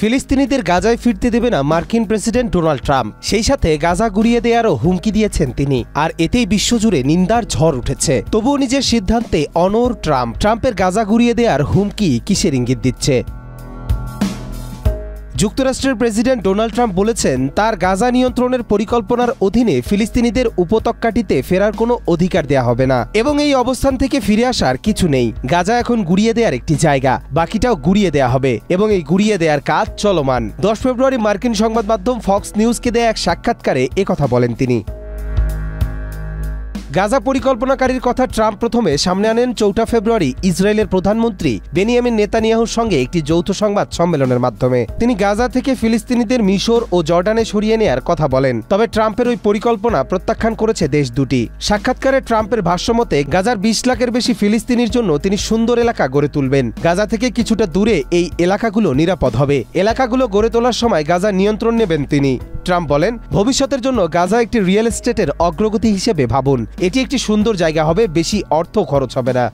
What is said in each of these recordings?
ফিলিস্তিনিদের গাজায় ফিরতে দেবে না মার্কিন প্রেসিডেন্ট ডোনাল্ড ট্রাম্প। সেই সাথে গাজা গুড়িয়ে দেওয়ারও হুমকি দিয়েছেন তিনি। আর এতেই বিশ্বজুড়ে নিন্দার ঝড় উঠেছে। তবুও নিজের সিদ্ধান্তে অনড় ট্রাম্পের গাজা গুড়িয়ে দেওয়ার হুমকি কিসের ইঙ্গিত দিচ্ছে? যুক্তরাষ্ট্রের প্রেসিডেন্ট ডোনাল্ড ট্রাম্প বলেছেন, তার গাজা নিয়ন্ত্রণের পরিকল্পনার অধীনে ফিলিস্তিনিদের উপত্যকাটিতে ফেরার কোনো অধিকার দেয়া হবে না এবং এই অবস্থান থেকে ফিরে আসার কিছু নেই। গাজা এখন গুড়িয়ে দেওয়ার একটি জায়গা, বাকিটাও গুড়িয়ে দেয়া হবে এবং এই গুড়িয়ে দেওয়ার কাজ চলমান। 10 ফেব্রুয়ারি মার্কিন সংবাদ মাধ্যম ফক্স নিউজকে দেয়া এক সাক্ষাৎকারে একথা বলেন তিনি। গাজা পরিকল্পনাকারীর কথা ট্রাম্প প্রথমে সামনে আনেন 4 ফেব্রুয়ারি ইসরায়েলের প্রধানমন্ত্রী বেনিয়ামিন নেতানিয়াহুর সঙ্গে একটি যৌথ সংবাদ সম্মেলনের মাধ্যমে। তিনি গাজা থেকে ফিলিস্তিনিদের মিশর ও জর্ডানে সরিয়ে নেয়ার কথা বলেন। তবে ট্রাম্পের ওই পরিকল্পনা প্রত্যাখ্যান করেছে দেশ দুটি। সাক্ষাৎকারে ট্রাম্পের ভাষ্যমতে গাজার 20 লাখের বেশি ফিলিস্তিনির জন্য তিনি সুন্দর এলাকা গড়ে তুলবেন। গাজা থেকে কিছুটা দূরে এই এলাকাগুলো নিরাপদ হবে। এলাকাগুলো গড়ে তোলার সময় গাজার নিয়ন্ত্রণ নেবেন তিনি। ট্রাম্প বলেন, ভবিষ্যতের জন্য গাজা একটি রিয়েল এস্টেটের অগ্রগতি হিসেবে ভাবুন। এটি একটি সুন্দর জায়গা হবে, বেশি অর্থ খরচ হবে না।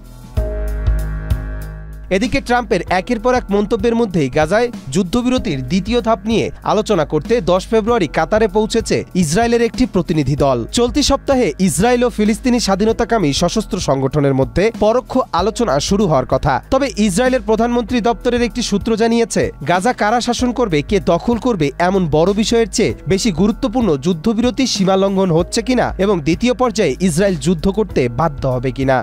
এদিকে ট্রাম্পের একের পর এক মন্তব্যের মধ্যেই গাজায় যুদ্ধবিরতির দ্বিতীয় ধাপ নিয়ে আলোচনা করতে 10 ফেব্রুয়ারি কাতারে পৌঁছেছে ইসরায়েলের একটি প্রতিনিধি দল। চলতি সপ্তাহে ইসরায়েল ও ফিলিস্তিনি স্বাধীনতাকামী সশস্ত্র সংগঠনের মধ্যে পরোক্ষ আলোচনা শুরু হওয়ার কথা। তবে ইসরায়েলের প্রধানমন্ত্রী দপ্তরের একটি সূত্র জানিয়েছে, গাজা কারা শাসন করবে, কে দখল করবে, এমন বড় বিষয়ের চেয়ে বেশি গুরুত্বপূর্ণ যুদ্ধবিরতি সীমালঙ্ঘন হচ্ছে কিনা এবং দ্বিতীয় পর্যায়ে ইসরায়েল যুদ্ধ করতে বাধ্য হবে কিনা।